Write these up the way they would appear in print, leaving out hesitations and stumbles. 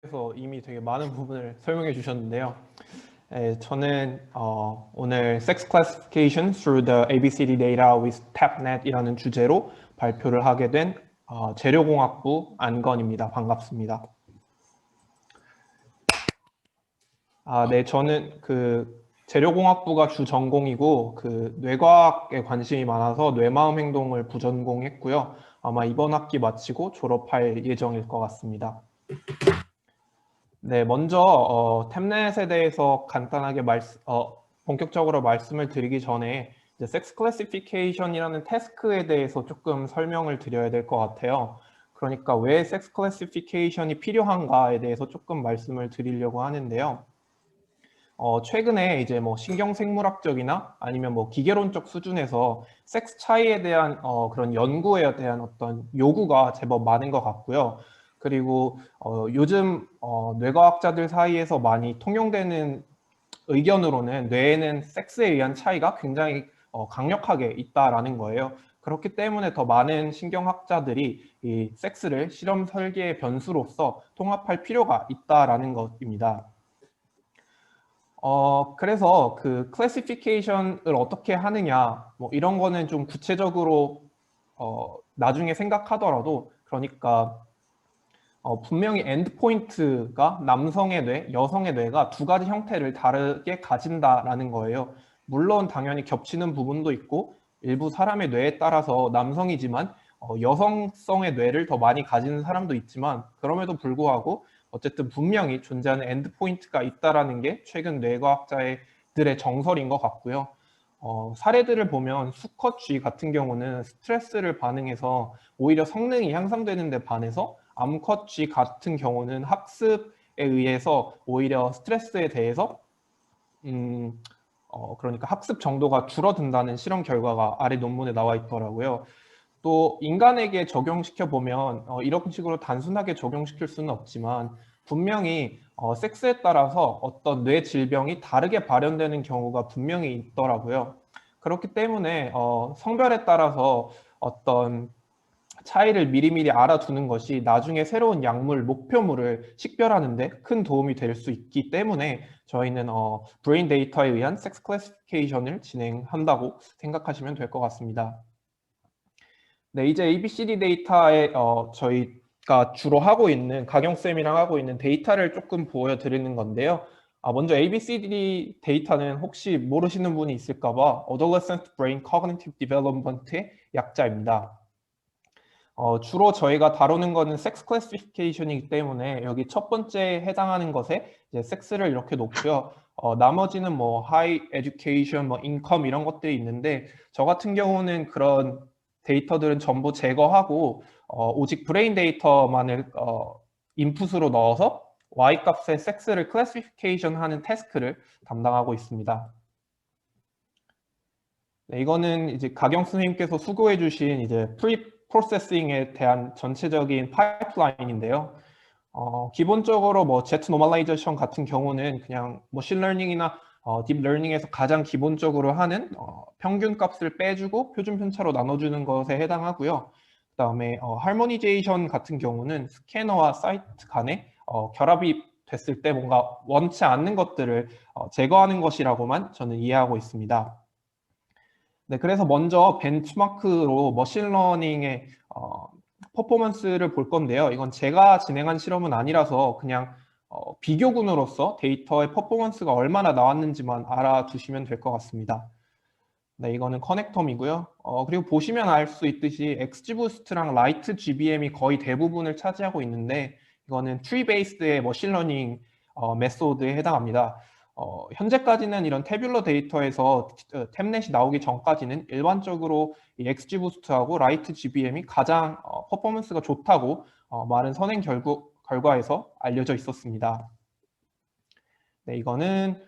그래서 이미 되게 많은 부분을 설명해 주셨는데요. 저는 오늘 Sex Classification through the ABCD Data with TAPNet이라는 주제로 발표를 하게 된 재료공학부 안건입니다. 반갑습니다. 네, 저는 재료공학부가 주 전공이고 뇌과학에 관심이 많아서 뇌마음 행동을 부전공했고요. 아마 이번 학기 마치고 졸업할 예정일 것 같습니다. 네, 먼저 템넷에 대해서 간단하게 본격적으로 말씀을 드리기 전에 이제 섹스 클래시피케이션이라는 태스크에 대해서 조금 설명을 드려야 될 것 같아요. 그러니까 왜 섹스 클래시피케이션이 필요한가에 대해서 조금 말씀을 드리려고 하는데요. 최근에 이제 뭐 신경생물학적이나 아니면 뭐 기계론적 수준에서 섹스 차이에 대한 그런 연구에 대한 어떤 요구가 제법 많은 것 같고요. 그리고 요즘 뇌과학자들 사이에서 많이 통용되는 의견으로는 뇌에는 섹스에 의한 차이가 굉장히 강력하게 있다라는 거예요. 그렇기 때문에 더 많은 신경학자들이 이 섹스를 실험 설계의 변수로서 통합할 필요가 있다라는 것입니다. 그래서 클래시피케이션을 어떻게 하느냐, 뭐 이런 거는 좀 구체적으로 나중에 생각하더라도, 그러니까 분명히 엔드포인트가 남성의 뇌, 여성의 뇌가 두 가지 형태를 다르게 가진다라는 거예요. 물론 당연히 겹치는 부분도 있고 일부 사람의 뇌에 따라서 남성이지만 여성성의 뇌를 더 많이 가지는 사람도 있지만, 그럼에도 불구하고 어쨌든 분명히 존재하는 엔드포인트가 있다라는 게 최근 뇌과학자들의 정설인 것 같고요. 사례들을 보면 수컷 쥐 같은 경우는 스트레스를 반응해서 오히려 성능이 향상되는 데 반해서 암컷 쥐 같은 경우는 학습에 의해서 오히려 스트레스에 대해서 그러니까 학습 정도가 줄어든다는 실험 결과가 아래 논문에 나와 있더라고요. 또 인간에게 적용시켜 보면 이런 식으로 단순하게 적용시킬 수는 없지만 분명히 섹스에 따라서 어떤 뇌 질병이 다르게 발현되는 경우가 분명히 있더라고요. 그렇기 때문에 성별에 따라서 어떤 차이를 미리미리 알아두는 것이 나중에 새로운 약물, 목표물을 식별하는 데 큰 도움이 될 수 있기 때문에 저희는 브레인 데이터에 의한 섹스 클래시피케이션을 진행한다고 생각하시면 될 것 같습니다. 네, 이제 ABCD 데이터에 저희가 주로 하고 있는, 가경쌤이랑 하고 있는 데이터를 조금 보여드리는 건데요. 먼저 ABCD 데이터는 혹시 모르시는 분이 있을까봐 Adolescent Brain Cognitive Development의 약자입니다. 주로 저희가 다루는 거는 섹스 클래시피케이션이기 때문에 여기 첫 번째 해당하는 것에 이제 섹스를 이렇게 놓고요. 나머지는 뭐 하이 에듀케이션, 뭐 인컴 이런 것들이 있는데 저 같은 경우는 그런 데이터들은 전부 제거하고 오직 브레인 데이터만을 인풋으로 넣어서 Y 값의 섹스를 클래시피케이션 하는 태스크를 담당하고 있습니다. 네, 이거는 이제 가경 선생님께서 수고해 주신 이제 프로세싱에 대한 전체적인 파이프라인인데요. 기본적으로 뭐 Z 노멀라이제이션 같은 경우는 그냥 머신러닝이나 딥러닝에서 가장 기본적으로 하는 평균 값을 빼주고 표준 편차로 나눠주는 것에 해당하고요. 그다음에 하모니제이션 같은 경우는 스캐너와 사이트 간에 결합이 됐을 때 뭔가 원치 않는 것들을 제거하는 것이라고만 저는 이해하고 있습니다. 네, 그래서 먼저 벤치마크로 머신러닝의 퍼포먼스를 볼 건데요. 이건 제가 진행한 실험은 아니라서 그냥 비교군으로서 데이터의 퍼포먼스가 얼마나 나왔는지만 알아두시면 될 것 같습니다. 네, 이거는 커넥텀이고요. 그리고 보시면 알 수 있듯이 XGBoost랑 라이트 GBM이 거의 대부분을 차지하고 있는데 이거는 트리 베이스드의 머신러닝 메소드에 해당합니다. 현재까지는 이런 태뷸러 데이터에서 템넷이 나오기 전까지는 일반적으로 이 XGBoost하고 라이트 GBM이 가장 퍼포먼스가 좋다고 많은 선행 결과에서 알려져 있었습니다. 네, 이거는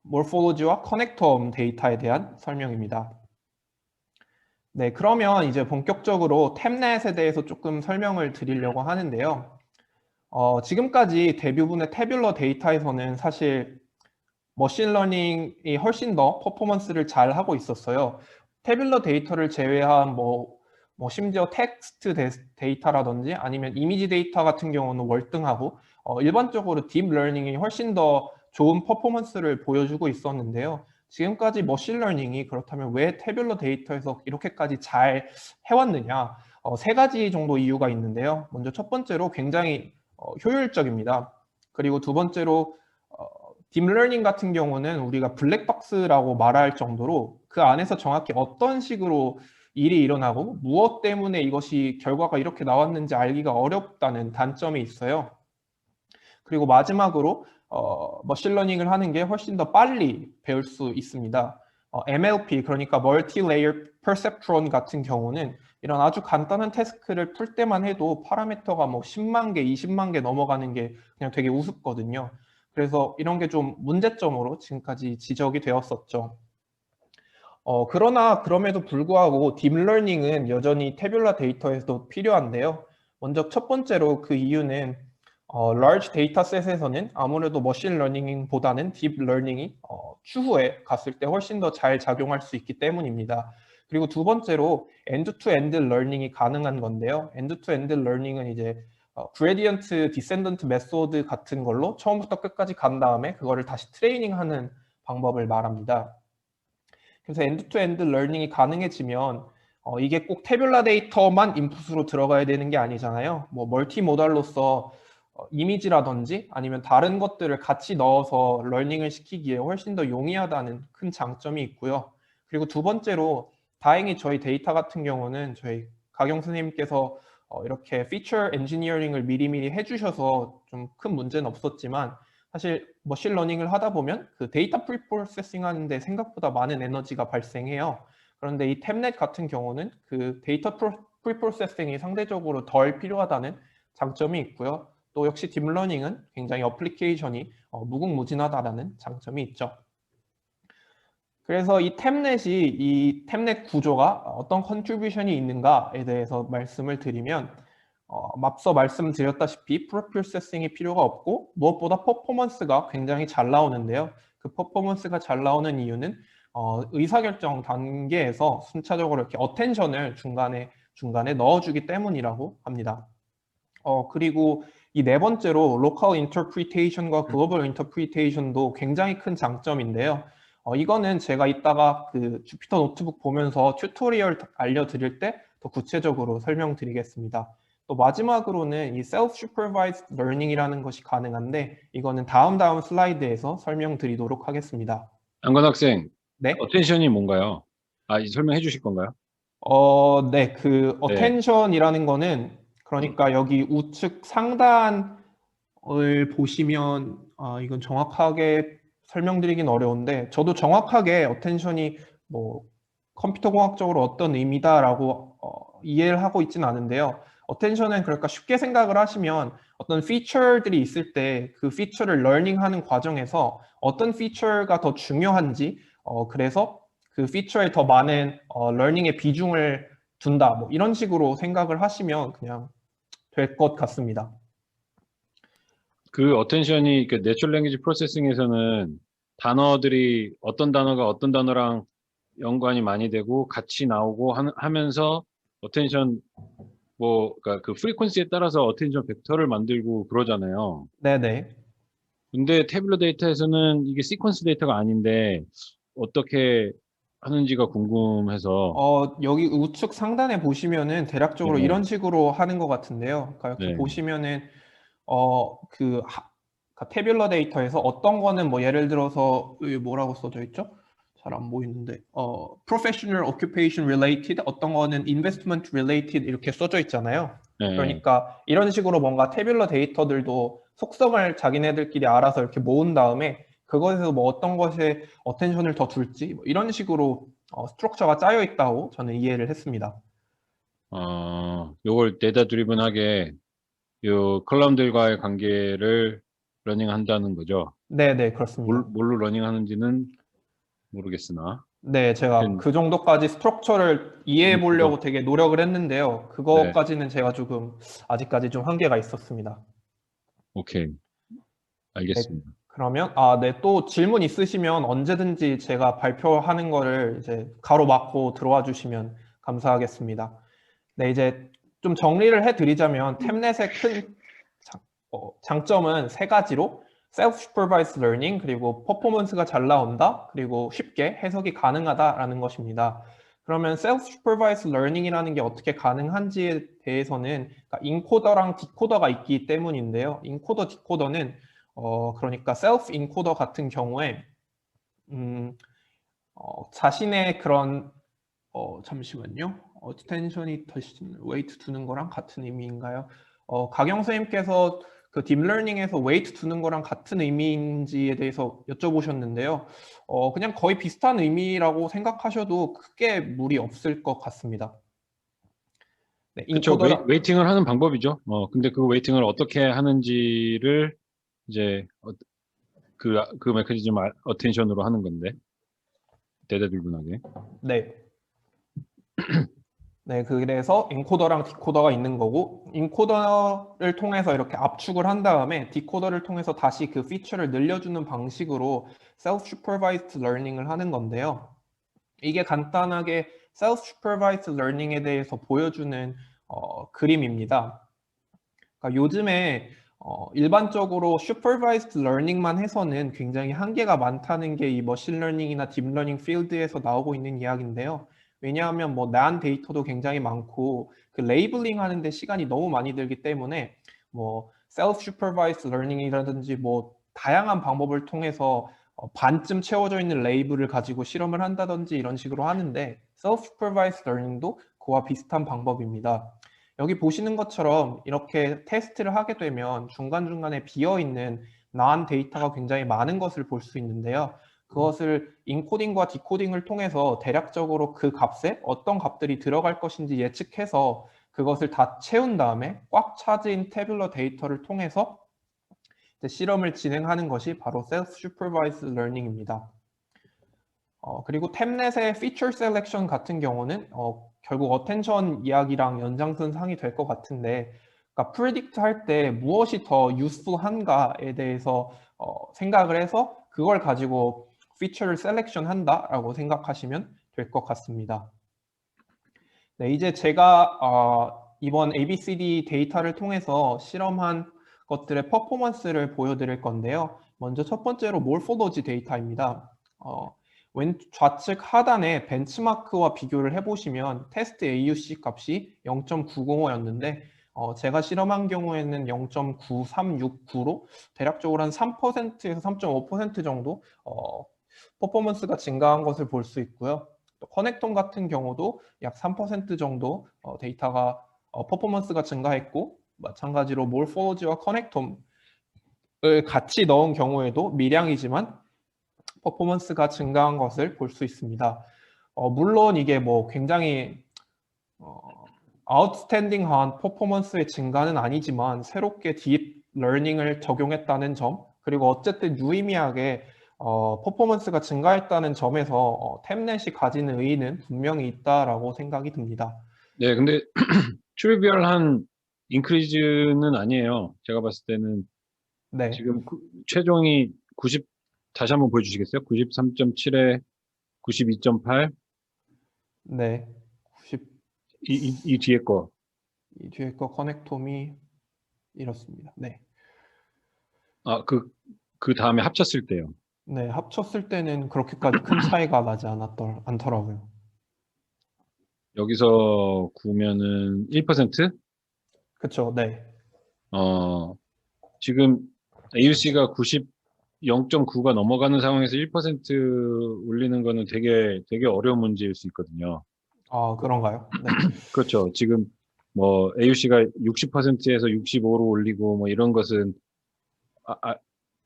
모포로지와 커넥텀 데이터에 대한 설명입니다. 네, 그러면 이제 본격적으로 템넷에 대해서 조금 설명을 드리려고 하는데요. 지금까지 대부분의 태뷸러 데이터에서는 사실 머신러닝이 훨씬 더 퍼포먼스를 잘 하고 있었어요. 태뷸러 데이터를 제외한 뭐 뭐 심지어 텍스트 데이터라든지 아니면 이미지 데이터 같은 경우는 월등하고 일반적으로 딥러닝이 훨씬 더 좋은 퍼포먼스를 보여주고 있었는데요. 지금까지 머신러닝이 그렇다면 왜 태뷸러 데이터에서 이렇게까지 잘 해왔느냐? 세 가지 정도 이유가 있는데요. 먼저 첫 번째로 굉장히 효율적입니다. 그리고 두 번째로 딥러닝 같은 경우는 우리가 블랙박스라고 말할 정도로 그 안에서 정확히 어떤 식으로 일이 일어나고 무엇 때문에 이것이 결과가 이렇게 나왔는지 알기가 어렵다는 단점이 있어요. 그리고 마지막으로 머신러닝을 하는 게 훨씬 더 빨리 배울 수 있습니다. MLP, 그러니까 Multi-Layer Perceptron 같은 경우는 이런 아주 간단한 태스크를 풀 때만 해도 파라미터가 뭐 10만 개, 20만 개 넘어가는 게 그냥 되게 우습거든요. 그래서 이런 게 좀 문제점으로 지금까지 지적이 되었었죠. 그러나 그럼에도 불구하고 딥러닝은 여전히 태뷸러 데이터에서도 필요한데요. 먼저 첫 번째로 그 이유는 large 데이터셋에서는 아무래도 머신러닝보다는 딥러닝이 추후에 갔을 때 훨씬 더 잘 작용할 수 있기 때문입니다. 그리고 두 번째로 엔드-투-엔드 러닝이 가능한 건데요. 엔드-투-엔드 러닝은 이제 그레디언트 디센던트 메소드 같은 걸로 처음부터 끝까지 간 다음에 그거를 다시 트레이닝하는 방법을 말합니다. 그래서 엔드-투-엔드 러닝이 가능해지면 이게 꼭 태뷸러 데이터만 인풋으로 들어가야 되는 게 아니잖아요. 뭐 멀티모달로서 이미지라든지 아니면 다른 것들을 같이 넣어서 러닝을 시키기에 훨씬 더 용이하다는 큰 장점이 있고요. 그리고 두 번째로 다행히 저희 데이터 같은 경우는 저희 가경 선생님께서 이렇게 피처 엔지니어링을 미리미리 해주셔서 좀 큰 문제는 없었지만 사실 머신러닝을 하다 보면 그 데이터 프리프로세싱 하는데 생각보다 많은 에너지가 발생해요. 그런데 이 탭넷 같은 경우는 그 데이터 프리프로세싱이 상대적으로 덜 필요하다는 장점이 있고요. 또 역시 딥러닝은 굉장히 어플리케이션이 무궁무진하다라는 장점이 있죠. 그래서 이 탭넷 구조가 어떤 컨트리뷰션이 있는가에 대해서 말씀을 드리면 앞서 말씀드렸다시피 프로세싱이 필요가 없고 무엇보다 퍼포먼스가 굉장히 잘 나오는데요. 그 퍼포먼스가 잘 나오는 이유는 의사결정 단계에서 순차적으로 이렇게 어텐션을 중간에 넣어주기 때문이라고 합니다. 그리고 이 네 번째로 로컬 인터프리테이션과 글로벌 인터프리테이션도 굉장히 큰 장점인데요. 이거는 제가 이따가 그 주피터 노트북 보면서 튜토리얼 알려드릴 때 더 구체적으로 설명드리겠습니다. 또 마지막으로는 이 self-supervised learning이라는 것이 가능한데 이거는 다음 슬라이드에서 설명드리도록 하겠습니다. 안건 학생, 네? 어텐션이 뭔가요? 설명해 주실 건가요? 네, 그 네. attention이라는 거는 그러니까 여기 우측 상단을 보시면 이건 정확하게 설명드리긴 어려운데 저도 정확하게 attention이 뭐 컴퓨터 공학적으로 어떤 의미다라고 이해를 하고 있지는 않은데요. attention은 그러니까 쉽게 생각을 하시면 어떤 피처들이 있을 때 그 피처를 러닝하는 과정에서 어떤 피처가 더 중요한지 그래서 그 피처에 더 많은 러닝의 비중을 둔다. 뭐 이런 식으로 생각을 하시면 그냥 될 것 같습니다. 그 어텐션이 그 내추럴 랭귀지 프로세싱에서는 단어들이 어떤 단어가 어떤 단어랑 연관이 많이 되고 같이 나오고 하면서 어텐션 그러니까 그 프리퀀시에 따라서 어텐션 벡터를 만들고 그러잖아요. 네네. 근데 태블릿 데이터에서는 이게 시퀀스 데이터가 아닌데 어떻게 하는지가 궁금해서. 여기 우측 상단에 보시면은 대략적으로 네, 이런 식으로 하는 것 같은데요. 그러니까 이렇게 네. 보시면은 그러니까 태뷸러 데이터에서 어떤 거는 뭐 예를 들어서 여기 뭐라고 써져 있죠? 잘 안 보이는데 professional occupation related 어떤 거는 investment related 이렇게 써져 있잖아요. 네. 그러니까 이런 식으로 뭔가 태뷸러 데이터들도 속성을 자기네들끼리 알아서 이렇게 모은 다음에 그것에서 뭐 어떤 것에 어텐션을 더 둘지 뭐 이런 식으로 스트럭처가 짜여 있다고 저는 이해를 했습니다. 요걸 데이터 드리븐하게 요 컬럼들과의 관계를 러닝한다는 거죠. 네, 그렇습니다. 뭘로 러닝하는지는 모르겠으나. 네, 제가 하여튼 그 정도까지 스트럭처를 이해해 그거 보려고 되게 노력을 했는데요. 네, 그거까지는 제가 조금 아직까지 좀 한계가 있었습니다. 오케이. 네, 알겠습니다. 그러면 네, 또 질문 있으시면 언제든지 제가 발표하는 거를 이제 가로막고 들어와 주시면 감사하겠습니다. 네, 이제 좀 정리를 해드리자면 템넷의 큰 장점은 세 가지로 self-supervised learning, 그리고 퍼포먼스가 잘 나온다, 그리고 쉽게 해석이 가능하다라는 것입니다. 그러면 self-supervised learning이라는 게 어떻게 가능한지에 대해서는 그러니까 인코더랑 디코더가 있기 때문인데요. 인코더, 디코더는 그러니까 self-encoder 같은 경우에 자신의 그런 잠시만요. 어텐션이 웨이트 두는 거랑 같은 의미인가요? 가경 선생님께서 그 딥러닝에서 웨이트 두는 거랑 같은 의미인지에 대해서 여쭤보셨는데요. 그냥 거의 비슷한 의미라고 생각하셔도 크게 무리 없을 것 같습니다. 네, 그쵸. 인코더랑 웨이팅을 하는 방법이죠. 근데 그 웨이팅을 어떻게 하는지를 이제 그 메커니즘 어텐션으로 하는 건데 대대불분하게. 네. 네, 그래서 인코더랑 디코더가 있는 거고 인코더를 통해서 이렇게 압축을 한 다음에 디코더를 통해서 다시 그 피처를 늘려주는 방식으로 self-supervised learning을 하는 건데요. 이게 간단하게 self-supervised learning에 대해서 보여주는 그림입니다. 그러니까 요즘에 일반적으로 supervised learning만 해서는 굉장히 한계가 많다는 게 이 머신 러닝이나 딥러닝 필드에서 나오고 있는 이야기인데요. 왜냐하면 뭐 난 데이터도 굉장히 많고 그 레이블링 하는데 시간이 너무 많이 들기 때문에 뭐 self supervised learning이라든지 뭐 다양한 방법을 통해서 반쯤 채워져 있는 레이블을 가지고 실험을 한다든지 이런 식으로 하는데 self supervised learning도 그와 비슷한 방법입니다. 여기 보시는 것처럼 이렇게 테스트를 하게 되면 중간중간에 비어있는 나한 데이터가 굉장히 많은 것을 볼 수 있는데요. 그것을 인코딩과 디코딩을 통해서 대략적으로 그 값에 어떤 값들이 들어갈 것인지 예측해서 그것을 다 채운 다음에 꽉 차진 태블러 데이터를 통해서 실험을 진행하는 것이 바로 self-supervised learning입니다. 그리고 템넷의 feature selection 같은 경우는 결국 어텐션 이야기랑 연장선상이 될 것 같은데, 그러니까 predict 할 때 무엇이 더 useful한가에 대해서 생각을 해서 그걸 가지고 feature를 selection 한다라고 생각하시면 될 것 같습니다. 네, 이제 제가 이번 ABCD 데이터를 통해서 실험한 것들의 퍼포먼스를 보여드릴 건데요. 먼저 첫 번째로 몰포로지 데이터입니다. 좌측 하단에 벤치마크와 비교를 해보시면 테스트 AUC 값이 0.905였는데 제가 실험한 경우에는 0.9369로 대략적으로 한 3%에서 3.5% 정도 퍼포먼스가 증가한 것을 볼 수 있고요. 또 커넥톰 같은 경우도 약 3% 정도 데이터가 퍼포먼스가 증가했고 마찬가지로 몰포로지와 커넥톰을 같이 넣은 경우에도 미량이지만 퍼포먼스가 증가한 것을 볼 수 있습니다. 물론 이게 뭐 굉장히 아웃스탠딩한 퍼포먼스의 증가는 아니지만 새롭게 딥 러닝을 적용했다는 점, 그리고 어쨌든 유의미하게 퍼포먼스가 증가했다는 점에서 템넷이 가지는 의의는 분명히 있다라고 생각이 듭니다. 네, 근데 트리비얼한 인크리즈는 아니에요. 제가 봤을 때는 네, 지금 최종이 90, 다시 한번 보여주시겠어요? 93.7에 92.8, 네. 90, 이 뒤에 거. 이 뒤에 거 커넥톰이 이렇습니다. 네. 그 다음에 합쳤을 때요. 네, 합쳤을 때는 그렇게까지 큰 차이가 나지 않더라고요. 여기서 구면은 1%? 그렇죠. 네. 지금 AUC가 0.9가 넘어가는 상황에서 1% 올리는 거는 되게 어려운 문제일 수 있거든요. 아, 그런가요? 네. 그렇죠. 지금 뭐 AUC가 60%에서 65로 올리고 뭐 이런 것은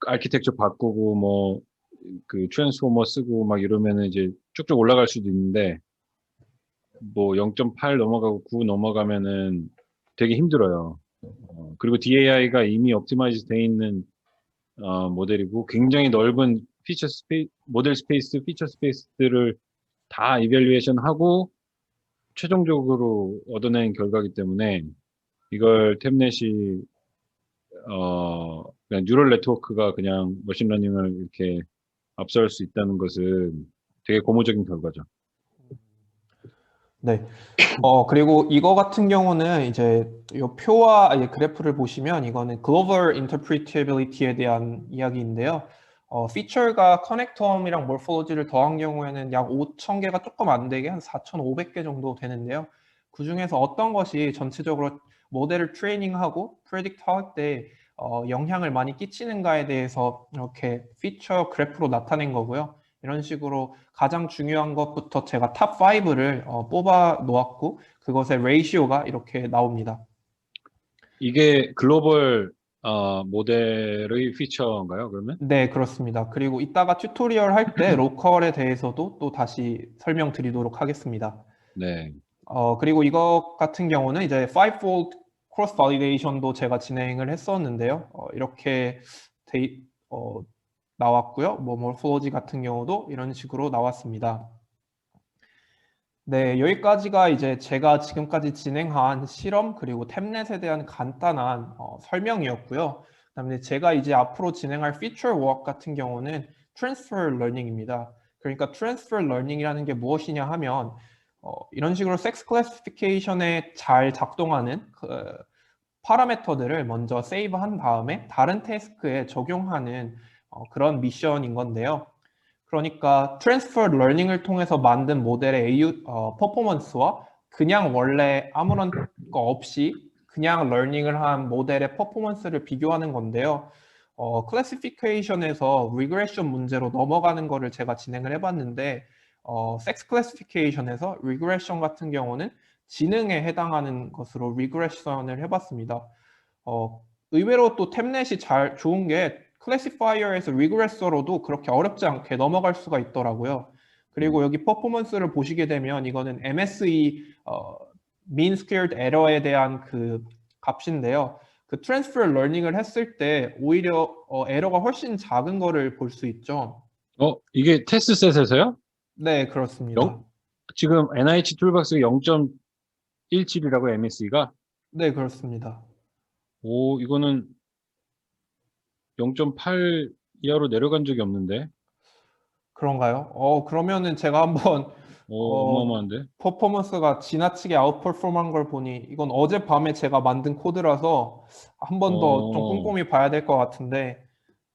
아키텍처 바꾸고 뭐 그 트랜스포머 쓰고 막 이러면은 이제 쭉쭉 올라갈 수도 있는데 뭐 0.8 넘어가고 9 넘어가면은 되게 힘들어요. 그리고 DAI가 이미 옵티마이즈 돼 있는 모델이고 굉장히 넓은 모델 스페이스, 피처 스페이스들을 다 이밸류에이션 하고 최종적으로 얻어낸 결과이기 때문에 이걸 템넷이 그냥 뉴럴 네트워크가 그냥 머신러닝을 이렇게 앞서갈 수 있다는 것은 되게 고무적인 결과죠. 네. 그리고 이거 같은 경우는 이제 이 표와 그래프를 보시면 이거는 Global Interpretability에 대한 이야기인데요. 피처가 커넥텀이랑 몰폴로지를 더한 경우에는 약 5,000개가 조금 안 되게 한 4,500개 정도 되는데요. 그 중에서 어떤 것이 전체적으로 모델을 트레이닝하고 프레딕트 할때 영향을 많이 끼치는가에 대해서 이렇게 피처 그래프로 나타낸 거고요. 이런 식으로 가장 중요한 것부터 제가 탑 5를 뽑아 놓았고 그것의 레이시오가 이렇게 나옵니다. 이게 글로벌 모델의 피처인가요, 그러면? 네, 그렇습니다. 그리고 이따가 튜토리얼 할 때 로컬에 대해서도 또 다시 설명드리도록 하겠습니다. 네. 그리고 이거 같은 경우는 이제 fivefold cross validation도 제가 진행을 했었는데요. 이렇게 나왔고요. 뭐 morphology 같은 경우도 이런 식으로 나왔습니다. 네, 여기까지가 이제 제가 지금까지 진행한 실험 그리고 템넷에 대한 간단한 설명이었고요. 그다음에 제가 이제 앞으로 진행할 피처 워크 같은 경우는 트랜스퍼 러닝입니다. 그러니까 트랜스퍼 러닝이라는 게 무엇이냐 하면 이런 식으로 섹스 클래시피케이션에 잘 작동하는 그 파라미터들을 먼저 세이브한 다음에 다른 태스크에 적용하는 그런 미션인 건데요. 그러니까 트랜스퍼 러닝을 통해서 만든 모델의 퍼포먼스와 그냥 원래 아무런 거 없이 그냥 러닝을 한 모델의 퍼포먼스를 비교하는 건데요. 클래시피케이션에서 리그레션 문제로 넘어가는 거를 제가 진행을 해봤는데 섹스 클래시피케이션에서 리그레션 같은 경우는 지능에 해당하는 것으로 리그레션을 해봤습니다. 의외로 또 템넷이 좋은 게 클래시파이어에서 리그레서로도 그렇게 어렵지 않게 넘어갈 수가 있더라고요. 그리고 여기 퍼포먼스를 보시게 되면 이거는 MSE mean squared error에 대한 그 값인데요. 그 트랜스퍼 러닝을 했을 때 오히려 에러가 훨씬 작은 거를 볼 수 있죠. 이게 테스트셋에서요? 네, 그렇습니다. 지금 NIH 툴박스 0.17이라고 MSE가? 네, 그렇습니다. 오, 이거는 0.8 이하로 내려간 적이 없는데. 그런가요? 그러면은 제가 한번 어마어마한데. 퍼포먼스가 지나치게 아웃퍼폼한 걸 보니 이건 어젯밤에 제가 만든 코드라서 한 번 더 좀 어, 꼼꼼히 봐야 될 것 같은데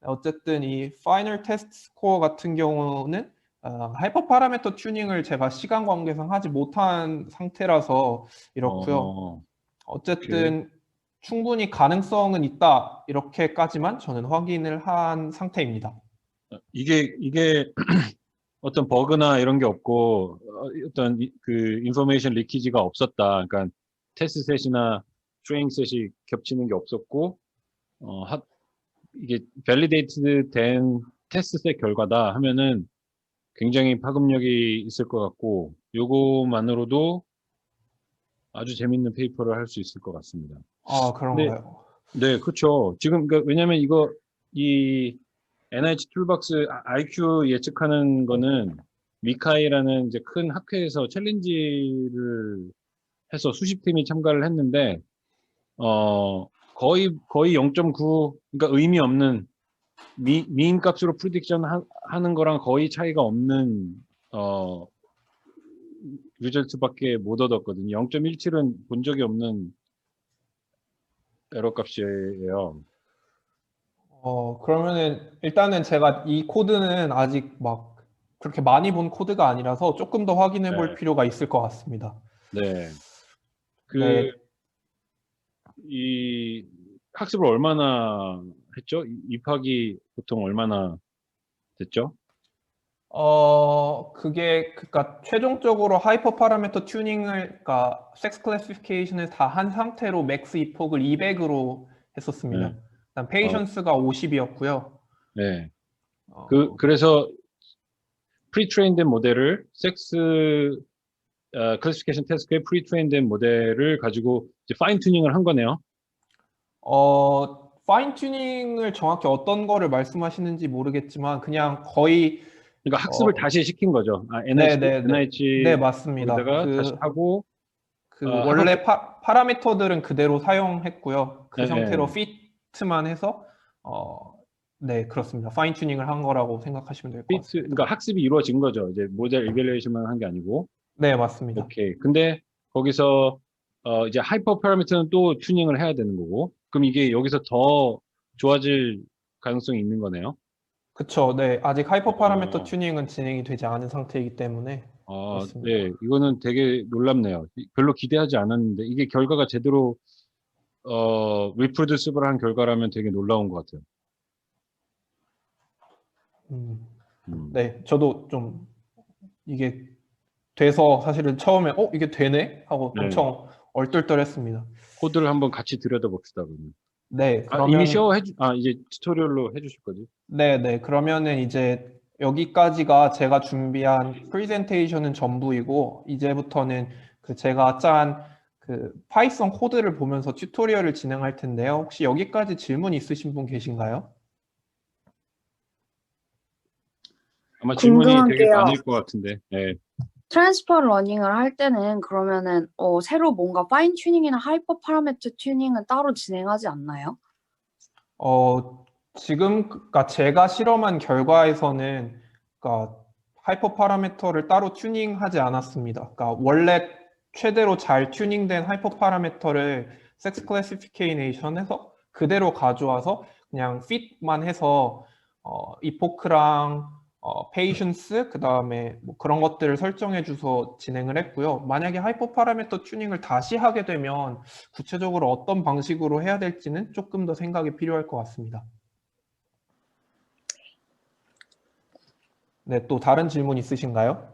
어쨌든 이 파이널 테스트 스코어 같은 경우는 하이퍼 파라미터 튜닝을 제가 시간 관계상 하지 못한 상태라서 이렇고요. 어, 오케이. 어쨌든 충분히 가능성은 있다 이렇게까지만 저는 확인을 한 상태입니다. 이게 어떤 버그나 이런 게 없고 어떤 그 인포메이션 리키지가 없었다. 그러니까 테스트 셋이나 트레이닝 셋이 겹치는 게 없었고 이게 밸리데이트 된 테스트 셋 결과다 하면은 굉장히 파급력이 있을 것 같고 요거만으로도 아주 재밌는 페이퍼를 할 수 있을 것 같습니다. 아, 근데 그런가요? 네, 그렇죠. 지금 그러니까 왜냐면 이 NIH 툴박스 IQ 예측하는 거는 미카이라는 이제 큰 학회에서 챌린지를 해서 수십 팀이 참가를 했는데 거의 0.9 그러니까 의미 없는 미인 값으로 프리딕션 하는 거랑 거의 차이가 없는 리절트밖에 못 얻었거든요. 0.17은 본 적이 없는 에러 값이에요. 그러면은 일단은 제가 이 코드는 아직 막 그렇게 많이 본 코드가 아니라서 조금 더 확인해 볼 네, 필요가 있을 것 같습니다. 네. 그 네, 이 학습을 얼마나 했죠? 입학이 보통 얼마나 됐죠? 그게 그러니까 최종적으로 하이퍼 파라미터 튜닝을 그러니까 섹스 클래시피케이션을 다 한 상태로 맥스 입폭을 200으로 했었습니다. 네. 일단 어, 페이션스가 50이었고요. 네. 어, 그래서 프리트레인된 모델을 클래시피케이션 테스트의 프리트레인된 모델을 가지고 이제 파인 튜닝을 한 거네요. 파인 튜닝을 정확히 어떤 거를 말씀하시는지 모르겠지만 그냥 거의 그러니까 학습을 어, 다시 시킨 거죠. 네, 네, 네. 네, NIH 맞습니다. 거기다가 다시 하고 원래 파라미터들은 그대로 사용했고요. 예, 그 상태로 예. 피트만 해서, 네, 그렇습니다. 파인 튜닝을 한 거라고 생각하시면 될 것 같습니다. 그러니까 학습이 이루어진 거죠. 이제 모델 이벨리에이션만 한 게 아니고. 네, 맞습니다. 오케이. 근데 거기서 이제 하이퍼 파라미터는 또 튜닝을 해야 되는 거고. 그럼 이게 여기서 더 좋아질 가능성이 있는 거네요. 그쵸. 네, 아직 하이퍼 파라미터 어, 튜닝은 진행이 되지 않은 상태이기 때문에 네. 그렇습니다. 이거는 되게 놀랍네요. 별로 기대하지 않았는데 이게 결과가 제대로 리프로듀스블한 결과라면 되게 놀라운 것 같아요. 음, 음, 네, 저도 좀 이게 돼서 사실은 처음에 이게 되네 하고 네. 엄청 얼떨떨했습니다. 코드를 한번 같이 들여다봅시다, 그러면. 네, 이미 그러면 이제 튜토리얼로 해주실 거지? 네, 그러면은 이제 여기까지가 제가 준비한 프레젠테이션은 전부이고 이제부터는 그 제가 짠 그 파이썬 코드를 보면서 튜토리얼을 진행할 텐데요. 혹시 여기까지 질문 있으신 분 계신가요? 아마 질문이 궁금한 되게 게요. 많을 것 같은데. 네. 트랜스퍼 러닝을 할 때는 그러면은 새로 뭔가 파인 튜닝이나 하이퍼 파라미터 튜닝은 따로 진행하지 않나요? 지금 그러니까 제가 실험한 결과에서는 그러니까 하이퍼 파라미터를 따로 튜닝하지 않았습니다. 그러니까 원래 최대로 잘 튜닝된 하이퍼 파라미터를 섹스 클래시피케이션해서 그대로 가져와서 그냥 핏만 해서 이포크랑 페이션스 그다음에 뭐 그런 것들을 설정해 줘서 진행을 했고요. 만약에 하이퍼 파라미터 튜닝을 다시 하게 되면 구체적으로 어떤 방식으로 해야 될지는 조금 더 생각이 필요할 것 같습니다. 네, 또 다른 질문 있으신가요?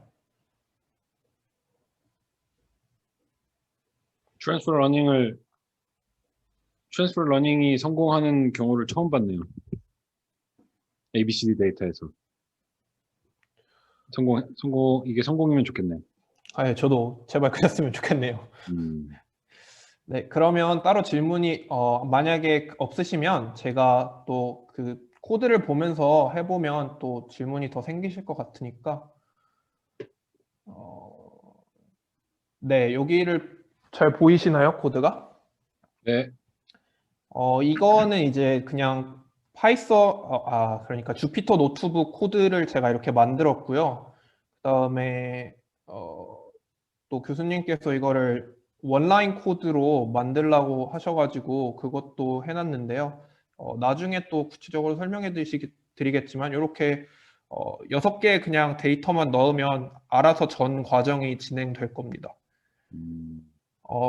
트랜스퍼 러닝이 성공하는 경우를 처음 봤네요. ABCD 데이터에서. 이게 성공이면 좋겠네. 예, 저도 제발 그랬으면 좋겠네요. 음, 네, 그러면 따로 질문이 만약에 없으시면 제가 또 그 코드를 보면서 해보면 또 질문이 더 생기실 것 같으니까 어, 네, 여기를 잘 보이시나요, 코드가? 네. 이거는 이제 그냥 그러니까 주피터 노트북 코드를 제가 이렇게 만들었고요. 그다음에 또 교수님께서 이거를 원라인 코드로 만들라고 하셔가지고 그것도 해놨는데요. 나중에 또 구체적으로 설명해 드리겠지만 이렇게 6개 그냥 데이터만 넣으면 알아서 전 과정이 진행될 겁니다. 음,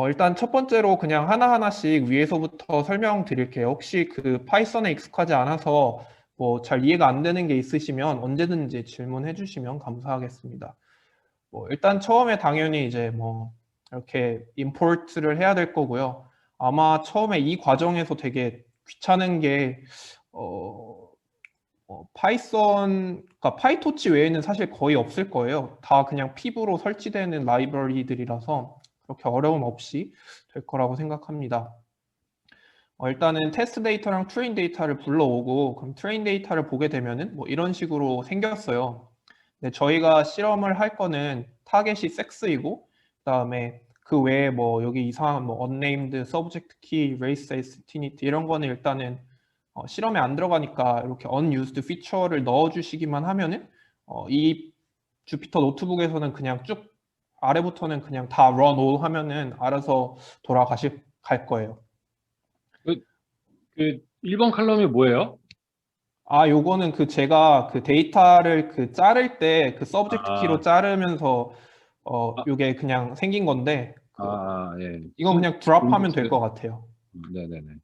일단 첫 번째로 그냥 하나하나씩 위에서부터 설명드릴게요. 혹시 그 파이썬에 익숙하지 않아서 뭐 잘 이해가 안 되는 게 있으시면 언제든지 질문해 주시면 감사하겠습니다. 뭐 일단 처음에 당연히 이제 뭐 이렇게 임포트를 해야 될 거고요. 아마 처음에 이 과정에서 되게 귀찮은 게 그러니까 파이토치 외에는 사실 거의 없을 거예요. 다 그냥 피부로 설치되는 라이브러리들이라서 그렇게 어려움 없이 될 거라고 생각합니다. 일단은 테스트 데이터랑 트레인 데이터를 불러오고 그럼 트레인 데이터를 보게 되면은 뭐 이런 식으로 생겼어요. 네, 저희가 실험을 할 거는 타겟이 섹스이고 그다음에 그 외에 뭐 여기 이상한 뭐 unnamed, subject key, race, ethnicity 이런 거는 일단은 실험에 안 들어가니까 이렇게 unused feature를 넣어주시기만 하면은 이 주피터 노트북에서는 그냥 쭉 아래부터는 그냥 다 run all 하면은 알아서 갈 거예요. 그 1번 칼럼이 뭐예요? 요거는 그 제가 그 데이터를 그 자를 때 그 서브젝트 키로 아, 자르면서 아, 요게 그냥 생긴 건데 예. 이건 그냥 드랍하면 될 인덱스. 것 같아요. 네네네.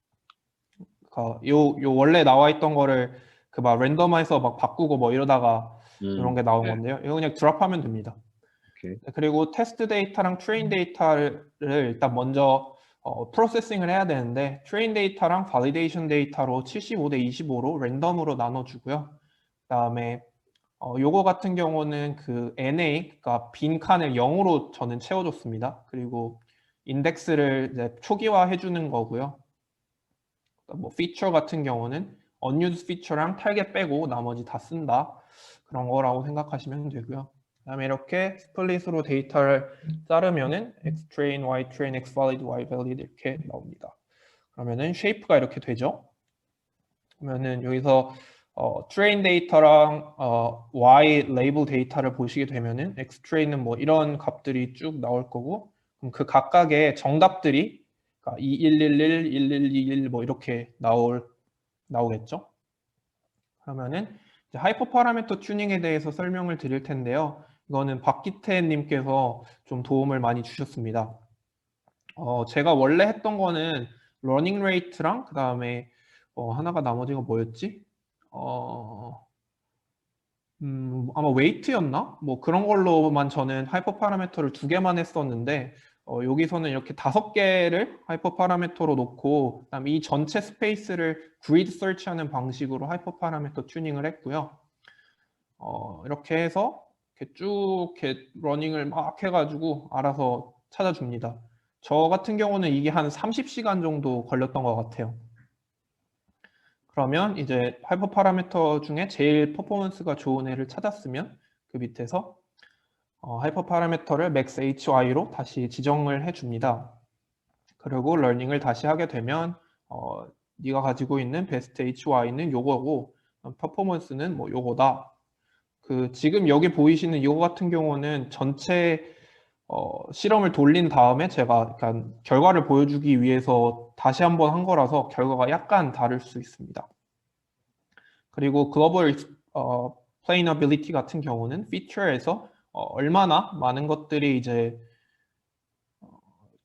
요 원래 나와 있던 거를 그 막 랜덤화해서 막 바꾸고 뭐 이러다가 이런 게 나온 네. 건데요. 이거 그냥 드랍하면 됩니다. 오케이. 네, 그리고 테스트 데이터랑 트레인 데이터를 일단 먼저 프로세싱을 해야 되는데 트레인 데이터랑 발리데이션 데이터로 75대 25로 랜덤으로 나눠주고요. 그다음에 요거 같은 경우는 그 NA, 그러니까 빈 칸을 0으로 저는 채워줬습니다. 그리고 인덱스를 이제 초기화해 주는 거고요. 뭐 피처 같은 경우는 unused feature랑 타겟 빼고 나머지 다 쓴다. 그런 거라고 생각하시면 되고요. 그다음에 이렇게 스플릿으로 데이터를 자르면은 xtrain, ytrain, xvalid, yvalid 이렇게 나옵니다. 그러면은 쉐이프가 이렇게 되죠. 그러면은 여기서 train 데이터랑 y 레이블 데이터를 보시게 되면은 x train은 뭐 이런 값들이 쭉 나올 거고, 그럼 그 각각의 정답들이 그러니까 2111, 1121 뭐 이렇게 나오겠죠. 그러면은 이제 하이퍼 파라미터 튜닝에 대해서 설명을 드릴 텐데요. 이거는 박기태 님께서 좀 도움을 많이 주셨습니다. 제가 원래 했던 거는 러닝 레이트랑 그 다음에 하나가 나머지가 뭐였지? 아마 웨이트였나? 뭐 그런 걸로만 저는 하이퍼 파라미터를 2개만 했었는데 여기서는 이렇게 5개를 하이퍼 파라미터로 놓고 그다음에 이 전체 스페이스를 그리드 서치하는 방식으로 하이퍼 파라미터 튜닝을 했고요. 이렇게 해서 이렇게 쭉 이렇게 러닝을 막 해가지고 알아서 찾아줍니다. 저 같은 경우는 이게 한 30시간 정도 걸렸던 것 같아요. 그러면 이제 하이퍼 파라미터 중에 제일 퍼포먼스가 좋은 애를 찾았으면 그 밑에서 하이퍼 파라미터를 max hy로 다시 지정을 해줍니다. 그리고 러닝을 다시 하게 되면 네가 가지고 있는 베스트 hy는 요거고 퍼포먼스는 뭐 요거다. 지금 여기 보이시는 이거 같은 경우는 전체 실험을 돌린 다음에 제가 약간 결과를 보여주기 위해서 다시 한번 한 거라서 결과가 약간 다를 수 있습니다. 그리고 글로벌 플레이너빌리티 같은 경우는 피처에서 얼마나 많은 것들이 이제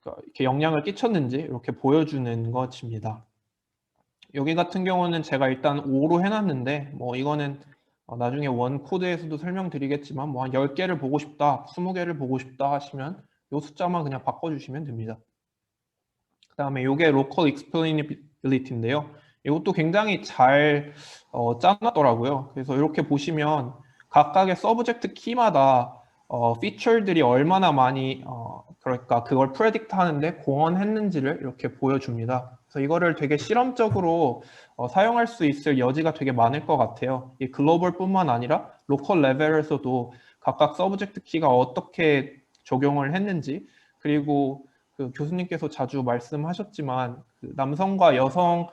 그러니까 이렇게 영향을 끼쳤는지 이렇게 보여주는 것입니다. 여기 같은 경우는 제가 일단 5로 해놨는데 뭐 이거는 나중에 원 코드에서도 설명드리겠지만 뭐 한 10개를 보고 싶다, 20개를 보고 싶다 하시면 이 숫자만 그냥 바꿔주시면 됩니다. 그 다음에 이게 로컬 익스플레이너빌리티인데요. 이것도 굉장히 잘 짜놨더라고요. 그래서 이렇게 보시면 각각의 서브젝트 키마다 피처들이 얼마나 많이 그러니까 그걸 프레딕트 하는데 공헌했는지를 이렇게 보여줍니다. 그래서 이거를 되게 실험적으로 사용할 수 있을 여지가 되게 많을 것 같아요. 이 글로벌뿐만 아니라 로컬 레벨에서도 각각 서브젝트 키가 어떻게 적용을 했는지 그리고 그 교수님께서 자주 말씀하셨지만 그 남성과 여성의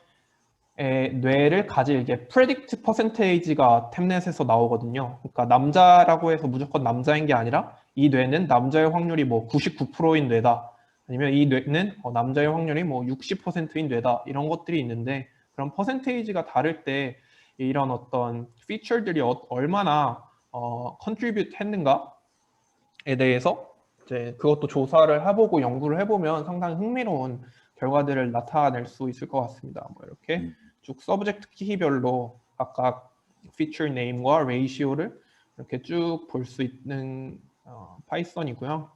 뇌를 가질 이게 predict percentage가 템넷에서 나오거든요. 그러니까 남자라고 해서 무조건 남자인 게 아니라 이 뇌는 남자의 확률이 뭐 99%인 뇌다. 아니면 이 뇌는 남자의 확률이 뭐 60%인 뇌다. 이런 것들이 있는데 그런 퍼센테이지가 다를 때 이런 어떤 피처들이 얼마나 contribute 했는가에 대해서 이제 그것도 조사를 해보고 연구를 해보면 상당히 흥미로운 결과들을 나타낼 수 있을 것 같습니다. 뭐 이렇게 쭉 서브젝트 키별로 각각 피처 네임과 레이시오를 이렇게 쭉 볼 수 있는 파이썬이고요.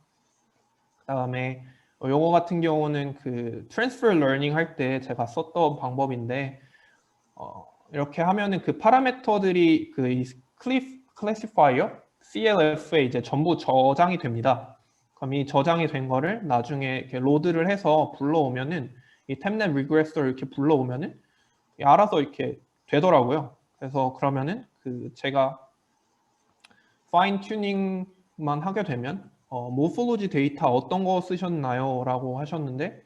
그 다음에 요거 같은 경우는 그 트랜스퍼 러닝 할 때 제가 썼던 방법인데 이렇게 하면은 그 파라미터들이 그 클래시파이어 CLF에 이제 전부 저장이 됩니다. 그럼 이 저장이 된 거를 나중에 이렇게 로드를 해서 불러오면은 이 템넷 리그레서를 이렇게 불러오면은 알아서 이렇게 되더라고요. 그래서 그러면은 그 제가 파인 튜닝만 하게 되면 모폴로지 데이터 어떤 거 쓰셨나요? 라고 하셨는데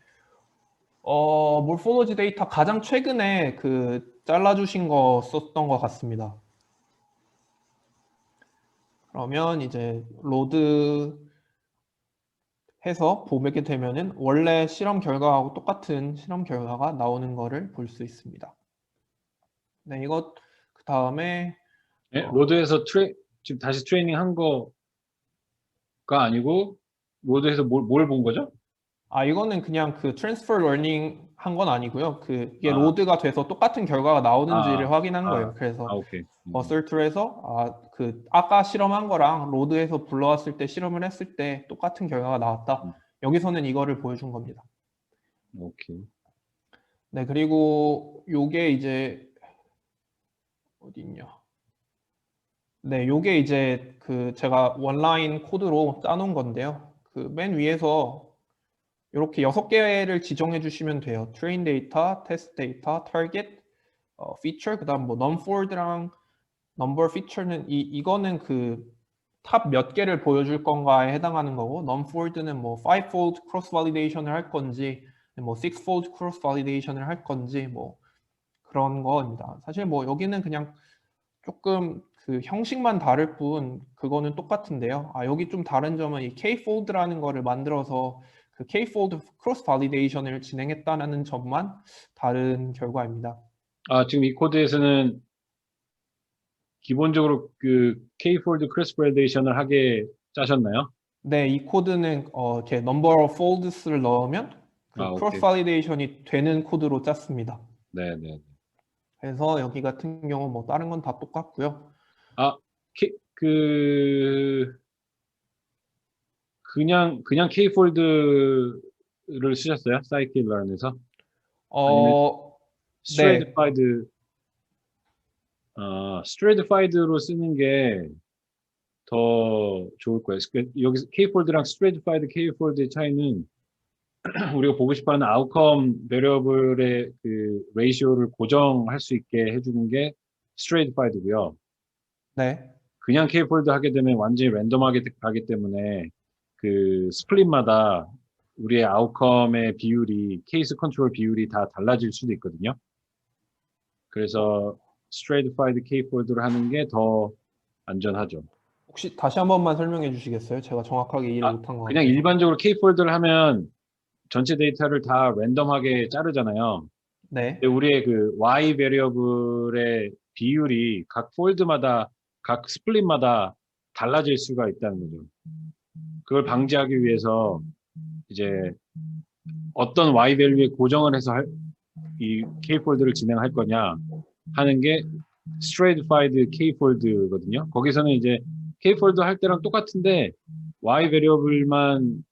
모폴로지 데이터 가장 최근에 그 잘라주신 거 썼던 것 같습니다. 그러면 이제 로드 해서 보게 되면은 원래 실험 결과하고 똑같은 실험 결과가 나오는 거를 볼 수 있습니다. 네, 이것 그 다음에 네? 로드에서 지금 다시 트레이닝 한 거가 아니고 로드에서 뭘 본 거죠? 이거는 그냥 그 트랜스퍼 러닝 한 건 아니고요. 이게 로드가 돼서 똑같은 결과가 나오는지를 확인한 거예요. 그래서 오케이. 어설트를 해서 아까 실험한 거랑 로드에서 불러왔을 때 실험을 했을 때 똑같은 결과가 나왔다. 여기서는 이거를 보여준 겁니다. 오케이. 네, 그리고 요게 이제 어디 있냐? 네, 요게 이제 그 제가 원라인 코드로 짜놓은 건데요. 그 맨 위에서 이렇게 6개를 지정해 주시면 돼요. 트레인 데이터, 테스트 데이터, 타겟, 피처, 그다음 뭐 넘포드랑 넘버 피처는 이거는 그 탑 몇 개를 보여줄 건가에 해당하는 거고 넘포드는 뭐 5fold 크로스 발리데이션을 할 건지 뭐 6fold 크로스 발리데이션을 할 건지 뭐 그런 거입니다. 사실 뭐 여기는 그냥 조금 그 형식만 다를 뿐 그거는 똑같은데요. 여기 좀 다른 점은 이 Kfold라는 거를 만들어서 그 Kfold 크로스 발리데이션을 진행했다는 점만 다른 결과입니다. 지금 이 코드에서는 기본적으로 그 K폴드 크로스 발리데이션을 하게 짜셨나요? 네, 이 코드는 이렇게 number of folds를 넣으면 그 크로스 오케이. 발리데이션이 되는 코드로 짰습니다. 네, 네. 그래서 여기 같은 경우 뭐 다른 건 다 똑같고요. 아, 그냥 K폴드를 쓰셨어요? 사이클런에서? 아니면 네, 스트레이트파이드로 쓰는 게 더 좋을 거예요. 여기서 K폴드랑 스트레이트파이드 K폴드의 차이는 우리가 보고 싶어하는 아웃컴 베리어블의 그 레이시오를 고정할 수 있게 해주는 게 스트레이트파이드고요. 네, 그냥 K폴드 하게 되면 완전히 랜덤하게 가기 때문에 그 스플릿마다 우리의 아웃컴의 비율이 케이스 컨트롤 비율이 다 달라질 수도 있거든요. 그래서 스트레이트파이드 K폴드를 하는 게 더 안전하죠. 혹시 다시 한 번만 설명해 주시겠어요? 제가 정확하게 이해를 못한 것 그냥 같아서. 일반적으로 K폴드를 하면 전체 데이터를 다 랜덤하게 자르잖아요. 네, 근데 우리의 그 Y 베리어블의 비율이 각 폴드마다, 각 스플릿마다 달라질 수가 있다는 거죠. 그걸 방지하기 위해서 이제 어떤 Y 밸류에 고정을 해서 이 K 폴드를 진행할 거냐 하는 게 stratified K 폴드거든요. 거기서는 이제 K 폴드 할 때랑 똑같은데 Y 베리어블만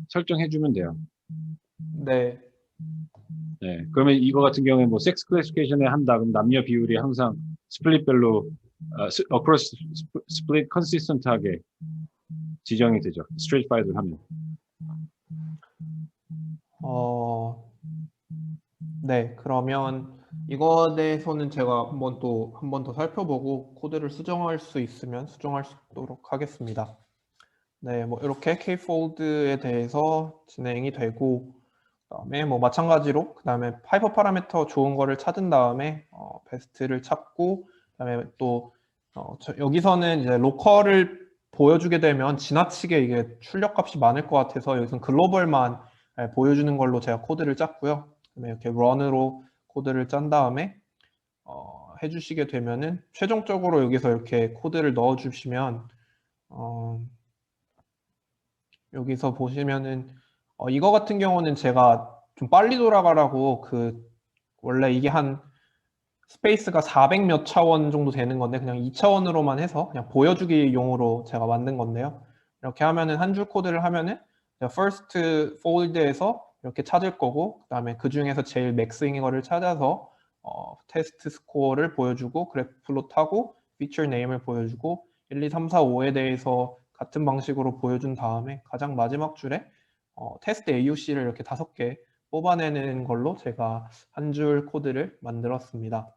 설정해주면 돼요. 네, 네, 그러면 이거 같은 경우에 뭐 섹스 클래시피케이션에 한다 그럼 남녀 비율이 항상 스플릿별로 across split consistent하게 지정이 되죠. stratified를 하면. 네, 그러면 이거에 대해서는 제가 한 번 더 살펴보고 코드를 수정할 수 있으면 수정할 수 있도록 하겠습니다. 네, 뭐 이렇게 K폴드에 대해서 진행이 되고, 그다음에 뭐 마찬가지로 그다음에 하이퍼 파라미터 좋은 거를 찾은 다음에 베스트를 찾고, 그다음에 또 여기서는 이제 로컬을 보여주게 되면 지나치게 이게 출력값이 많을 것 같아서 여기서는 글로벌만 보여주는 걸로 제가 코드를 짰고요. 그다음에 이렇게 런으로 코드를 짠 다음에 해주시게 되면은 최종적으로 여기서 이렇게 코드를 넣어주시면 여기서 보시면은 이거 같은 경우는 제가 좀 빨리 돌아가라고 원래 이게 한 스페이스가 400 몇 차원 정도 되는 건데 그냥 2차원으로만 해서 그냥 보여주기 용으로 제가 만든 건데요. 이렇게 하면은 한 줄 코드를 하면은 first fold에서 이렇게 찾을 거고 그다음에 그 중에서 제일 맥스인 거를 찾아서 테스트 스코어를 보여주고 그래프 플롯하고 피처 네임을 보여주고 1, 2, 3, 4, 5에 대해서 같은 방식으로 보여준 다음에 가장 마지막 줄에 테스트 AUC를 이렇게 5개 뽑아내는 걸로 제가 한 줄 코드를 만들었습니다.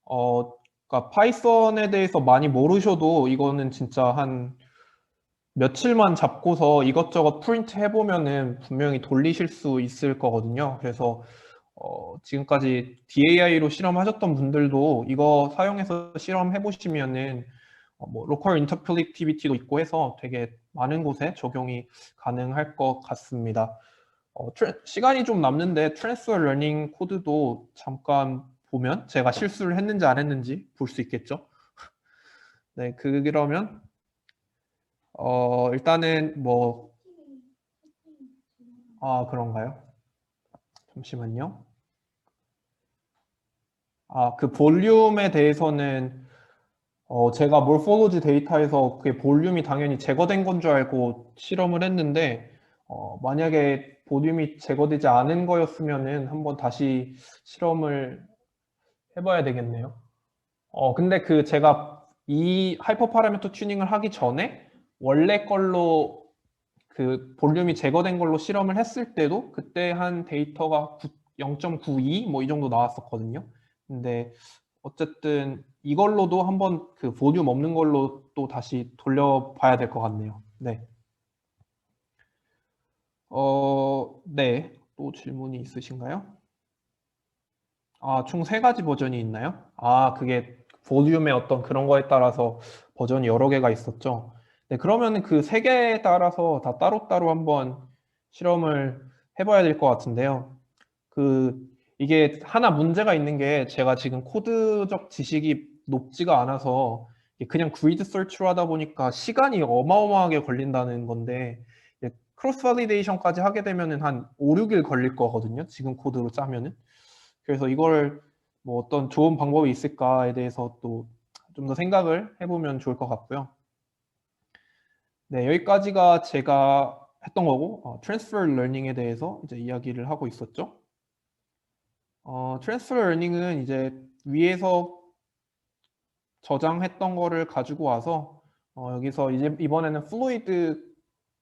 그러니까 파이썬에 대해서 많이 모르셔도 이거는 진짜 한 며칠만 잡고서 이것저것 프린트 해보면은 분명히 돌리실 수 있을 거거든요. 그래서 지금까지 DAI로 실험하셨던 분들도 이거 사용해서 실험해 보시면은 뭐 로컬 인터플리티비티도 있고 해서 되게 많은 곳에 적용이 가능할 것 같습니다. 시간이 좀 남는데 트랜스퍼 러닝 코드도 잠깐 보면 제가 실수를 했는지 안 했는지 볼 수 있겠죠. 네, 그러면 일단은 뭐 그런가요? 잠시만요. 그 볼륨에 대해서는 제가 몰포로지 데이터에서 그게 볼륨이 당연히 제거된 건 줄 알고 실험을 했는데 만약에 볼륨이 제거되지 않은 거였으면은 한번 다시 실험을 해봐야 되겠네요. 근데 제가 이 하이퍼 파라미터 튜닝을 하기 전에 원래 걸로 그 볼륨이 제거된 걸로 실험을 했을 때도 그때 한 데이터가 0.92 뭐 이 정도 나왔었거든요. 근데 어쨌든 이걸로도 한번 그 볼륨 없는 걸로 또 다시 돌려봐야 될 것 같네요. 네. 네. 또 질문이 있으신가요? 총 3가지 버전이 있나요? 그게 볼륨의 어떤 그런 거에 따라서 버전이 여러 개가 있었죠. 네, 그러면 그 세 개에 따라서 다 따로따로 한번 실험을 해봐야 될 것 같은데요. 이게 하나 문제가 있는 게 제가 지금 코드적 지식이 높지가 않아서 그냥 그리드 서치로 하다 보니까 시간이 어마어마하게 걸린다는 건데 크로스 발리데이션까지 하게 되면은 한 5, 6일 걸릴 거거든요. 지금 코드로 짜면은. 그래서 이걸 뭐 어떤 좋은 방법이 있을까에 대해서 또 좀 더 생각을 해보면 좋을 것 같고요. 네, 여기까지가 제가 했던 거고, 트랜스퍼 러닝에 대해서 이제 이야기를 하고 있었죠. 트랜스퍼 러닝은 이제 위에서 저장했던 거를 가지고 와서 여기서 이제 이번에는 플루이드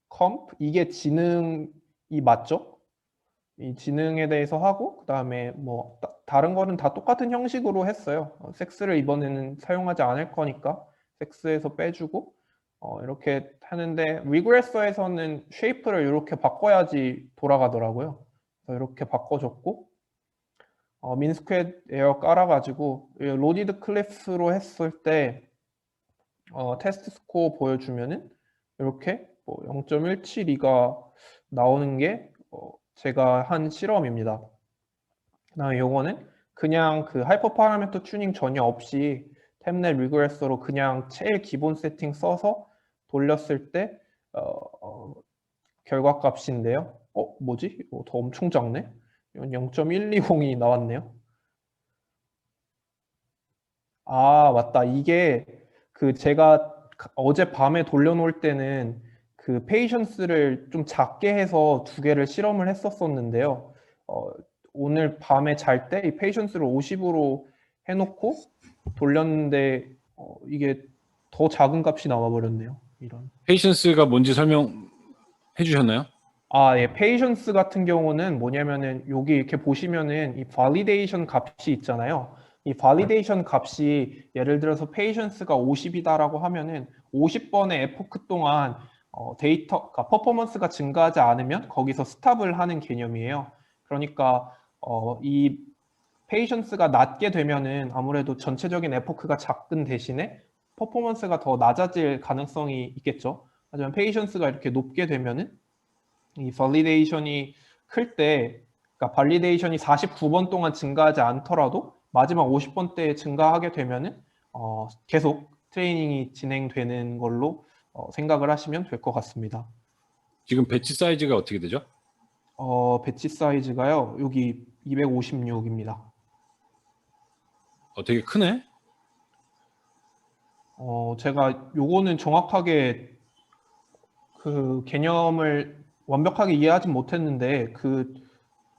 컴프 이게 지능이 맞죠? 이 지능에 대해서 하고 그다음에 뭐 다른 거는 다 똑같은 형식으로 했어요. 섹스를 이번에는 사용하지 않을 거니까 섹스에서 빼주고 이렇게 하는데 리그레서에서는 쉐이프를 이렇게 바꿔야지 돌아가더라고요. 그래서 이렇게 바꿔줬고 민스퀘 에어 깔아가지고 로디드 클래스로 했을 때 테스트 스코어 보여주면은 이렇게 뭐 0.172가 나오는 게 제가 한 실험입니다. 그다음에 요거는 그냥 그 하이퍼 파라미터 튜닝 전혀 없이 템넷 리그레서로 그냥 제일 기본 세팅 써서 돌렸을 때 결과 값인데요. 뭐지? 더 엄청 작네. 이건 0.120이 나왔네요. 아, 맞다. 이게 제가 어제 밤에 돌려놓을 때는 그 페이션스를 좀 작게 해서 두 개를 실험을 했었었는데요. 오늘 밤에 잘 때 이 페이션스를 50으로 해놓고 돌렸는데 이게 더 작은 값이 나와버렸네요. 이런. 페이션스가 뭔지 설명해 주셨나요? 예, 페이션스 같은 경우는 뭐냐면은 여기 이렇게 보시면은 이 validation 값이 있잖아요. 이 validation 값이 예를 들어서 페이션스가 50이다라고 하면은 50번의 에포크 동안 데이터, 그러니까 퍼포먼스가 증가하지 않으면 거기서 스탑을 하는 개념이에요. 그러니까 이 페이션스가 낮게 되면은 아무래도 전체적인 에포크가 작은 대신에 퍼포먼스가 더 낮아질 가능성이 있겠죠. 하지만 페이션스가 이렇게 높게 되면은 이 발리데이션이 클 때, 그러니까 발리데이션이 49번 동안 증가하지 않더라도 마지막 50번 때 증가하게 되면은 계속 트레이닝이 진행되는 걸로 생각을 하시면 될 것 같습니다. 지금 배치 사이즈가 어떻게 되죠? 배치 사이즈가요. 여기 256입니다. 되게 크네. 제가 요거는 정확하게 그 개념을 완벽하게 이해하진 못했는데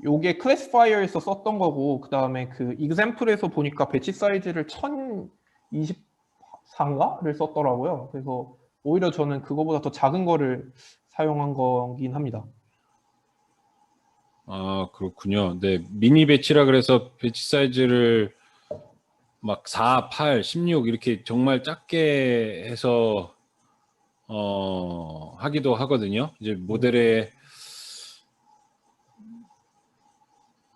요게 클래시파이어에서 썼던 거고 그다음에 그 example에서 보니까 배치 사이즈를 1024인가를 썼더라고요. 그래서 오히려 저는 그거보다 더 작은 거를 사용한 거긴 합니다. 아, 그렇군요. 네, 미니 배치라 그래서 배치 사이즈를 막 4, 8, 16 이렇게 정말 작게 해서 하기도 하거든요. 이제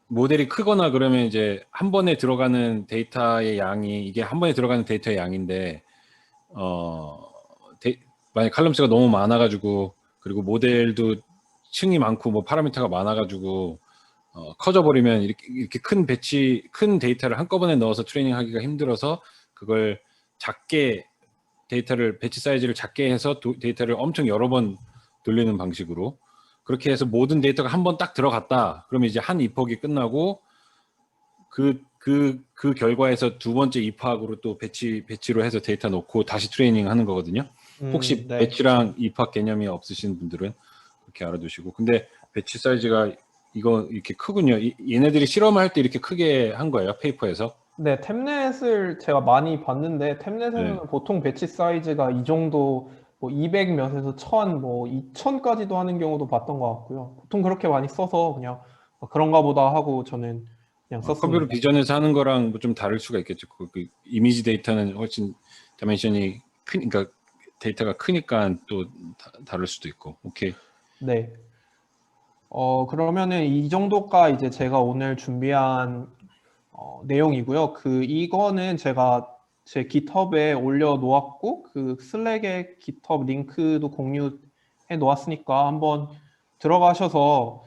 모델이 크거나 그러면 이제 한 번에 들어가는 데이터의 양이 이게 한 번에 들어가는 데이터의 양인데 만약 칼럼수가 너무 많아가지고 그리고 모델도 층이 많고 뭐 파라미터가 많아가지고 커져버리면 이렇게 큰 데이터를 한꺼번에 넣어서 트레이닝하기가 힘들어서 그걸 작게 배치 사이즈를 작게 해서 데이터를 엄청 여러 번 돌리는 방식으로 그렇게 해서 모든 데이터가 한 번 딱 들어갔다. 그러면 이제 한 입학이 끝나고 그 결과에서 두 번째 입학으로 또 배치로 해서 데이터 놓고 다시 트레이닝 하는 거거든요. 혹시 네. 배치랑 입학 개념이 없으신 분들은 그렇게 알아두시고. 근데 배치 사이즈가 이거 이렇게 크군요. 얘네들이 실험할 때 이렇게 크게 한 거예요, 페이퍼에서? 네, 템넷을 제가 많이 봤는데 템넷에서는 네. 보통 배치 사이즈가 이 정도 뭐 200 몇에서 1000, 뭐 2000까지도 하는 경우도 봤던 것 같고요. 보통 그렇게 많이 써서 그냥 그런가 보다 하고 저는 그냥 컴퓨터 썼습니다. 비전에서 하는 거랑 뭐 좀 다를 수가 있겠죠. 그 이미지 데이터는 훨씬 다이멘션이 그러니까 데이터가 크니까 또 다를 수도 있고. 오케이. 네. 그러면은 이 정도가 이제 제가 오늘 준비한 내용이고요. 이거는 제가 제 GitHub에 올려 놓았고 그 슬랙에 GitHub 링크도 공유해 놓았으니까 한번 들어가셔서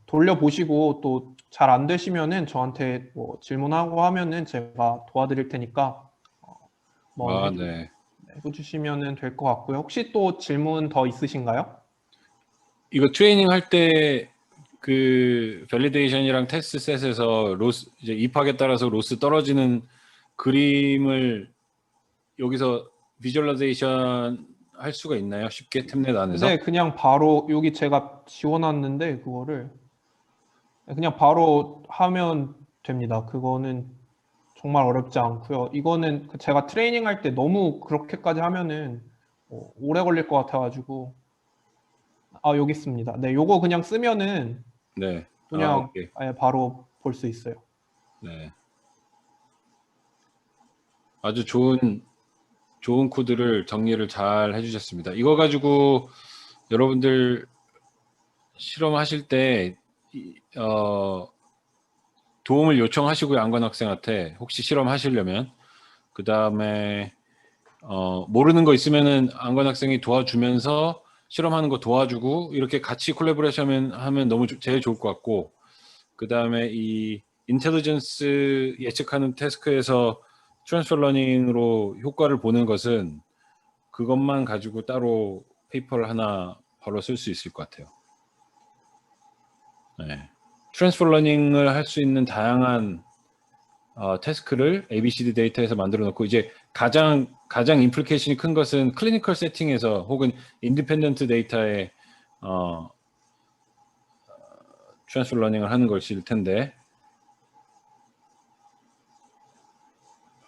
돌려보시고 또 잘 안 되시면은 저한테 뭐 질문하고 하면은 제가 도와드릴 테니까 아, 네. 해주시면은 될 것 같고요. 혹시 또 질문 더 있으신가요? 이거 트레이닝 할 때 그 밸리데이션이랑 테스트 셋에서 로스 이제 입학에 따라서 로스 떨어지는 그림을 여기서 비주얼라이제이션 할 수가 있나요? 쉽게 템넷 안에서? 네, 그냥 바로 여기 제가 지워놨는데 그거를 그냥 바로 하면 됩니다. 그거는 정말 어렵지 않고요. 이거는 제가 트레이닝 할 때 너무 그렇게까지 하면은 오래 걸릴 것 같아가지고 여기 있습니다. 네, 요거 그냥 쓰면은 네. 그냥 오케이. 바로 볼 수 있어요. 네. 아주 좋은 코드를 정리를 잘 해주셨습니다. 이거 가지고 여러분들 실험하실 때 도움을 요청하시고요. 안관 학생한테 혹시 실험하시려면 그 다음에 모르는 거 있으면은 안관 학생이 도와주면서 실험하는 거 도와주고 이렇게 같이 콜라보레이션 하면 너무 제일 좋을 것 같고 그 다음에 이 인텔리전스 예측하는 태스크에서 트랜스퍼 러닝으로 효과를 보는 것은 그것만 가지고 따로 페이퍼를 하나 바로 쓸 수 있을 것 같아요. 네. 트랜스퍼 러닝을 할 수 있는 다양한 태스크를 ABCD 데이터에서 만들어 놓고 이제 가장 임플리케이션이 큰 것은 클리니컬 세팅에서 혹은 인디펜던트 데이터에 트랜스퍼 러닝을 하는 것일 텐데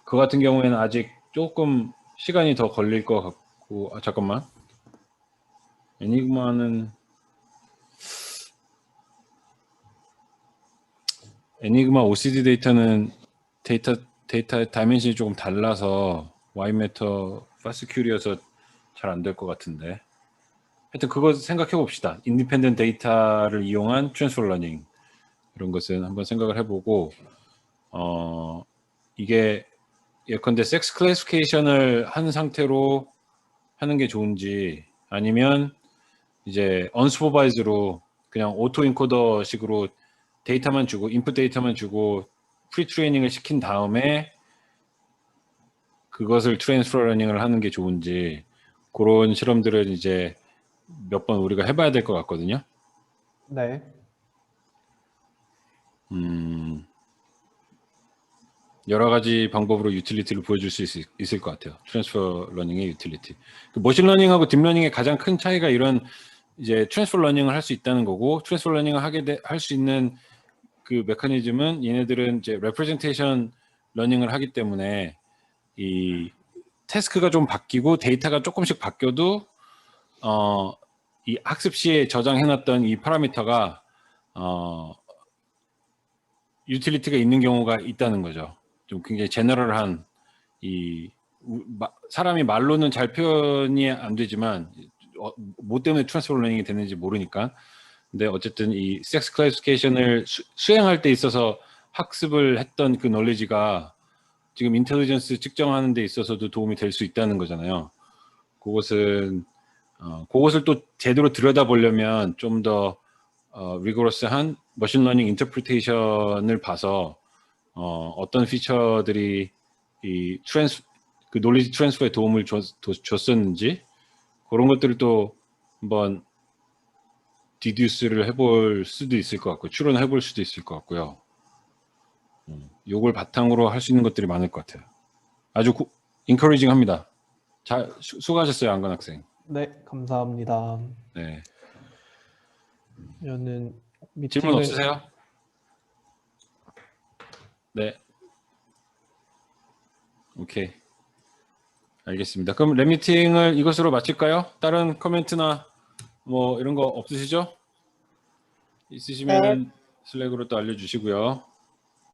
그 같은 경우에는 아직 조금 시간이 더 걸릴 것 같고 잠깐만 애니그마 OCD 데이터는 데이터 다이멘션이 조금 달라서 Y매터 파스큐리여서 잘 안 될 것 같은데 하여튼 그거 생각해 봅시다. 인디펜던트 데이터를 이용한 트랜스퍼 러닝 이런 것은 한번 생각을 해보고 이게 예컨대 섹스 클래시피케이션을 한 상태로 하는 게 좋은지 아니면 이제 언슈퍼바이즈로 그냥 오토 인코더 식으로 데이터만 주고 인풋 데이터만 주고 프리 트레이닝을 시킨 다음에 그것을 트랜스퍼 러닝을 하는 게 좋은지 그런 실험들을 이제 몇 번 우리가 해봐야 될 것 같거든요. 네. 여러 가지 방법으로 유틸리티를 보여줄 수 있을 것 같아요. 트랜스퍼 러닝의 유틸리티. 그 머신 러닝하고 딥러닝의 가장 큰 차이가 이런 이제 트랜스퍼 러닝을 할 수 있다는 거고 트랜스퍼 러닝을 할 수 있는 그 메커니즘은 얘네들은 이제 레프레젠테이션 러닝을 하기 때문에 이 태스크가 좀 바뀌고 데이터가 조금씩 바뀌어도 이 학습 시에 저장해놨던 이 파라미터가 유틸리티가 있는 경우가 있다는 거죠. 좀 굉장히 제너럴한 사람이 말로는 잘 표현이 안 되지만 뭐 때문에 트랜스퍼 러닝이 되는지 모르니까 근데 어쨌든 이 섹스 클래시피케이션을 수행할 때 있어서 학습을 했던 그 널리지가 지금 인텔리전스 측정하는 데 있어서도 도움이 될 수 있다는 거잖아요. 그것을 또 제대로 들여다보려면 좀 더 리거러스한 머신러닝 인터프리테이션을 봐서 어떤 피처들이 그 놀리지 트랜스퍼에 도움을 줬었는지 그런 것들을 또 한번 디듀스를 해볼 수도 있을 것 같고 추론을 해볼 수도 있을 것 같고요. 요걸 바탕으로 할 수 있는 것들이 많을 것 같아요. 아주 인커리징 합니다. 잘 수고하셨어요, 안건 학생. 네, 감사합니다. 네. 저는 질문 없으세요? 네. 오케이. 알겠습니다. 그럼 랩 미팅을 이것으로 마칠까요? 다른 코멘트나 뭐 이런 거 없으시죠? 있으시면 슬랙으로 또 알려주시고요.